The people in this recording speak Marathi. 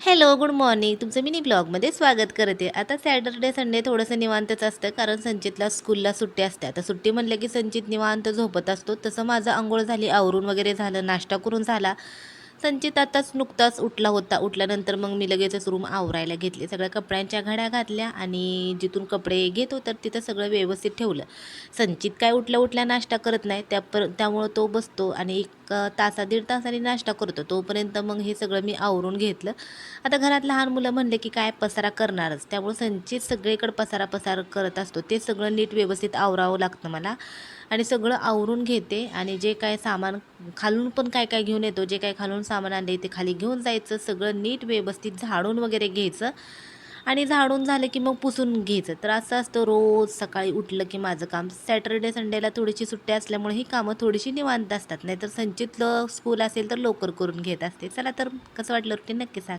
Hello, good morning. तुमचं मिनी ब्लॉगमध्ये स्वागत करते. आता सॅटर्डे, संडे थोडंसं निवांतच असतं कारण संचितला स्कूलला सुट्टी असते. आता सुट्टी म्हणलं की संचित निवांत झोपत असतो. तसं माझं अंघोळ झाली, आवरून वगैरे झालं, नाश्ता करून झाला. संचित आताच नुकताच उठला होता. उठल्यानंतर मग मी लगेचच रूम आवरायला घेतली. सगळ्या कपड्यांच्या घड्या घातल्या आणि जिथून कपडे घेतो तर तिथं सगळं व्यवस्थित ठेवलं. संचित काय उठल्या नाश्ता करत नाही. त्यामुळं तो बसतो आणि एक तासा दीड तासाने नाश्ता करतो. तोपर्यंत मग हे सगळं मी आवरून घेतलं. आता घरात लहान मुलं म्हणले की काय पसारा करणारच, त्यामुळे संचित सगळीकडे पसार करत असतो. ते सगळं नीट व्यवस्थित आवरावं लागतं मला आणि सगळं आवरून घेते आणि जे काय सामान खालून पण काय काय घेऊन येतो, जे काय खालून सामान आणले ते खाली घेऊन जायचं, सगळं नीट व्यवस्थित झाडून वगैरे घ्यायचं आणि झाडून झालं की मग पुसून घ्यायचं. तर असं असतं रोज सकाळी उठलं की माझं काम. सॅटर्डे संडेला थोडीशी सुट्टी असल्यामुळे ही कामं थोडीशी निवांत असतात, नाहीतर संचितलं स्कूल असेल तर लवकर करून घेत असते. चला तर कसं वाटलं रुटीन नक्की सांगा.